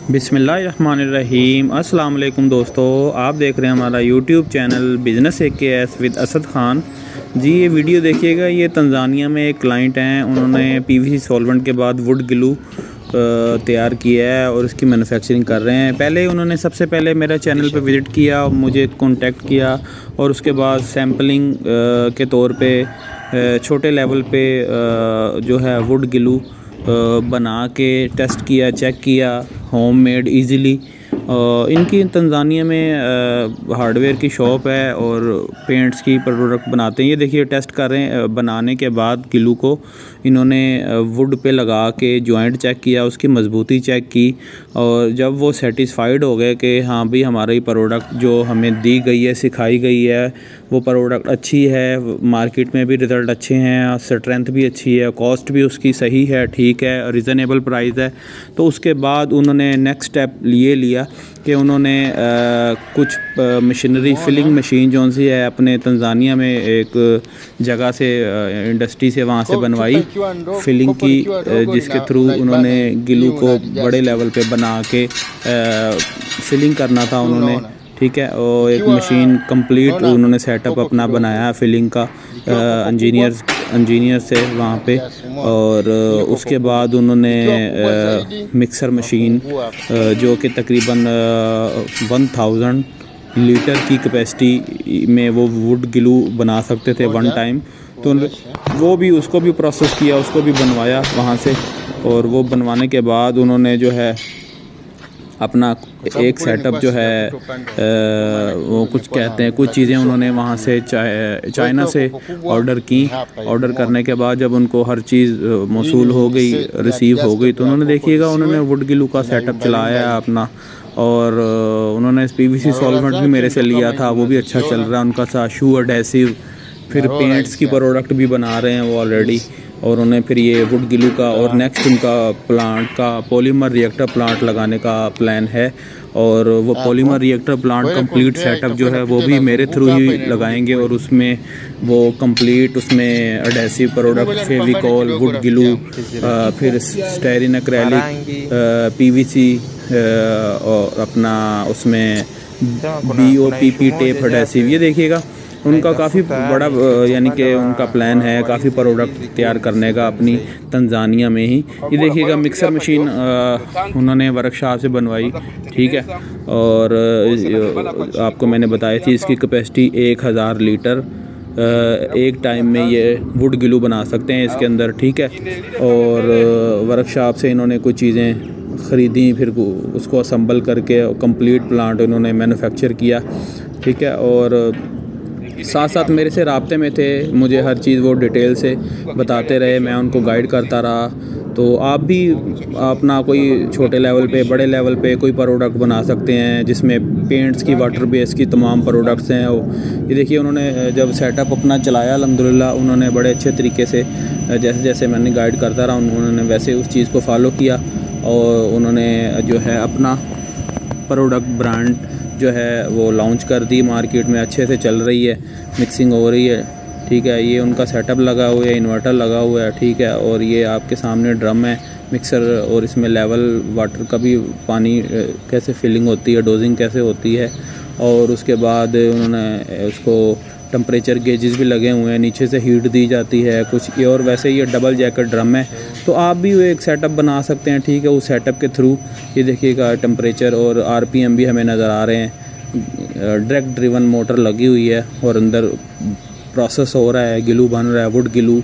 बिस्मिल्लाहिर्रहमानिर्रहीम। अस्सलाम वालेकुम दोस्तों, आप देख रहे हैं हमारा YouTube channel business AKS with Asad Khan. जी ये वीडियो देखिएगा। ये तंजानिया में एक क्लाइंट हैं, उन्होंने PVC सॉल्वेंट के बाद वुड ग्लू तैयार किया है और इसकी मैन्युफैक्चरिंग कर रहे हैं। पहले उन्होंने सबसे पहले मेरे चैनल पर विज़िट किया, मुझे कांटेक्ट किया और उसके बाद सैम्पलिंग के तौर पे छोटे लेवल पे जो है वुड ग्लू बना के टेस्ट किया, चेक किया होममेड इजीली। इनकी तंजानिया में हार्डवेयर की शॉप है और पेंट्स की प्रोडक्ट बनाते हैं। ये देखिए टेस्ट कर रहे हैं। बनाने के बाद ग्लू को इन्होंने वुड पे लगा के जॉइंट चेक किया, उसकी मजबूती चेक की और जब वो सेटिस्फाइड हो गए कि हाँ भी हमारा ये प्रोडक्ट जो हमें दी गई है, सिखाई गई है, वो प्रोडक्ट अच्छी है, मार्केट में भी रिज़ल्ट अच्छे हैं, स्ट्रेंथ भी अच्छी है, कॉस्ट भी उसकी सही है, ठीक है, रिज़नेबल प्राइस है, तो उसके बाद उन्होंने नेक्स्ट स्टेप ये लिया कि उन्होंने कुछ मशीनरी फिलिंग मशीन जो सी है अपने तंजानिया में एक जगह से इंडस्ट्री से वहाँ से बनवाई फिलिंग की, जिसके थ्रू उन्होंने ग्लू को बड़े लेवल पे बना के फिलिंग करना था उन्होंने, ठीक है। और एक मशीन कंप्लीट उन्होंने सेटअप अपना बनाया फिलिंग का इंजीनियर से वहाँ पे। और उसके बाद उन्होंने मिक्सर मशीन जो कि तकरीबन 1000 लीटर की कैपेसिटी में वो वुड ग्लू बना सकते थे वन टाइम, तो वो भी उसको भी प्रोसेस किया, उसको भी बनवाया वहाँ से। और वो बनवाने के बाद उन्होंने जो है अपना एक सेटअप जो है वो कुछ कहते हैं, कुछ चीज़ें उन्होंने वहाँ से चाइना से ऑर्डर की। ऑर्डर करने के बाद जब उनको हर चीज़ मौसूल हो गई, रिसीव हो गई, तो उन्होंने देखिएगा उन्होंने वुड ग्लू का सेटअप चलाया अपना। और उन्होंने PVC सॉल्वेंट भी मेरे से लिया था, वो भी अच्छा चल रहा है उनका साथ। शू एडेसिव, फिर पेंट्स की प्रोडक्ट भी बना रहे हैं वो ऑलरेडी। और उन्हें फिर ये वुड ग्लू का और नेक्स्ट उनका प्लांट का पॉलीमर रिएक्टर प्लांट लगाने का प्लान है। और वो polymer reactor plant complete setup जो है वो भी मेरे थ्रू ही लगाएंगे और उसमें वो कंप्लीट उसमें adhesive product, Fevicol, would glue, फिर स्टेरिन एक्रेलिक, PVC और अपना उसमें BOPP टेप एडेसिव। ये देखिएगा उनका काफ़ी बड़ा यानी कि उनका प्लान है काफ़ी प्रोडक्ट तैयार करने का अपनी तंजानिया में ही। ये देखिएगा मिक्सर मशीन उन्होंने वर्कशॉप से बनवाई, ठीक है। और आपको मैंने बताई थी इसकी कैपेसिटी 1000 लीटर एक टाइम में ये वुड ग्लू बना सकते हैं इसके अंदर, ठीक है। और वर्कशॉप से इन्होंने कुछ चीज़ें ख़रीदी, फिर उसको असम्बल करके कंप्लीट प्लांट उन्होंने मैन्युफैक्चर किया, ठीक है। और साथ साथ मेरे से राब्ते में थे, मुझे हर चीज़ वो डिटेल से बताते रहे, मैं उनको गाइड करता रहा। तो आप भी अपना कोई छोटे लेवल पे, बड़े लेवल पे कोई प्रोडक्ट बना सकते हैं जिसमें पेंट्स की, वाटर बेस की तमाम प्रोडक्ट्स हैं। ये देखिए उन्होंने जब सेटअप अपना चलाया अल्हम्दुलिल्लाह, उन्होंने बड़े अच्छे तरीके से जैसे जैसे मैंने गाइड करता रहा उन्होंने वैसे उस चीज़ को फॉलो किया। और उन्होंने जो है अपना प्रोडक्ट ब्रांड जो है वो लॉन्च कर दी, मार्केट में अच्छे से चल रही है, मिक्सिंग हो रही है, ठीक है। ये उनका सेटअप लगा हुआ है, इन्वर्टर लगा हुआ है, ठीक है। और ये आपके सामने ड्रम है मिक्सर, और इसमें लेवल वाटर का भी पानी कैसे फिलिंग होती है, डोजिंग कैसे होती है। और उसके बाद उन्होंने उसको टेम्परेचर गेजेस भी लगे हुए हैं, नीचे से हीट दी जाती है कुछ। और वैसे ये डबल जैकेट ड्रम है, तो आप भी एक सेटअप बना सकते हैं, ठीक है। उस सेटअप के थ्रू ये देखिएगा टेम्परेचर और RPM भी हमें नज़र आ रहे हैं। डायरेक्ट ड्रिवन मोटर लगी हुई है और अंदर प्रोसेस हो रहा है, ग्लू बन रहा है, वुड ग्लू।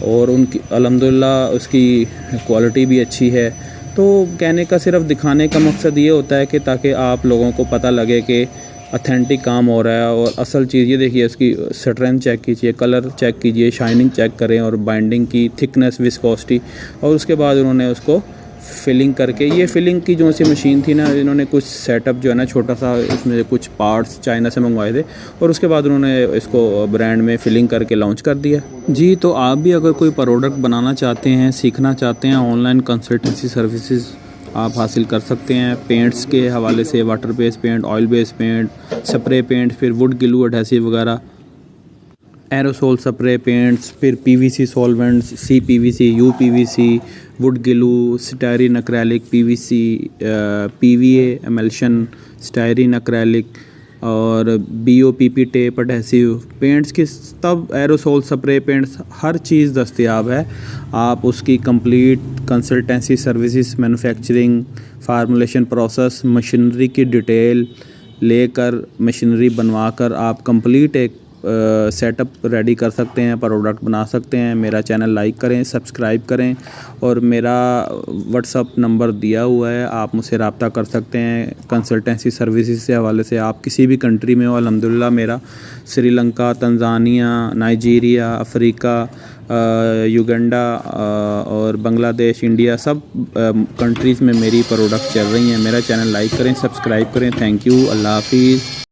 और उनकी अल्हम्दुलिल्लाह उसकी क्वालिटी भी अच्छी है। तो कहने का, सिर्फ दिखाने का मकसद ये होता है कि ताकि आप लोगों को पता लगे कि ऑथेंटिक काम हो रहा है। और असल चीज़ ये देखिए, इसकी स्ट्रेंथ चेक कीजिए, कलर चेक कीजिए, शाइनिंग चेक करें और बाइंडिंग की थिकनेस, विस्कोसिटी। और उसके बाद उन्होंने उसको फिलिंग करके, ये फिलिंग की जो सी मशीन थी ना, इन्होंने कुछ सेटअप जो है ना छोटा सा, इसमें कुछ पार्ट्स चाइना से मंगवाए थे और उसके बाद उन्होंने इसको ब्रांड में फिलिंग करके लॉन्च कर दिया। जी तो आप भी अगर कोई प्रोडक्ट बनाना चाहते हैं, सीखना चाहते हैं, ऑनलाइन कंसल्टेंसी सर्विसेज आप हासिल कर सकते हैं। पेंट्स के हवाले से water base paint, oil base paint, spray paint, फिर वुड ग्लू, एडहेसिव वगैरह, एरोसोल स्प्रे पेंट्स, फिर PVC solvents, CPVC, UPVC, wood glue, styrene acrylic, PVC, PVA emulsion, styrene acrylic और BOPP टेप, एडहेसिव पेंट्स की तब aerosol spray paints हर चीज़ दस्तयाब है। आप उसकी complete consultancy services, manufacturing, formulation process, machinery की डिटेल लेकर मशीनरी बनवाकर आप कंप्लीट एक सेटअप रेडी कर सकते हैं, प्रोडक्ट बना सकते हैं। मेरा चैनल लाइक करें, सब्सक्राइब करें और मेरा व्हाट्सअप नंबर दिया हुआ है, आप मुझसे रब्ता कर सकते हैं। कंसल्टेंसी सर्विसेज से हवाले से आप किसी भी कंट्री में हो, अल्हम्दुलिल्लाह मेरा Sri Lanka, Tanzania, Nigeria, Africa, Uganda और बांग्लादेश, इंडिया सब कंट्रीज़ में मेरी प्रोडक्ट चल रही हैं। मेरा चैनल लाइक करें, सब्सक्राइब करें। थैंक यू, अल्लाह हाफिज़।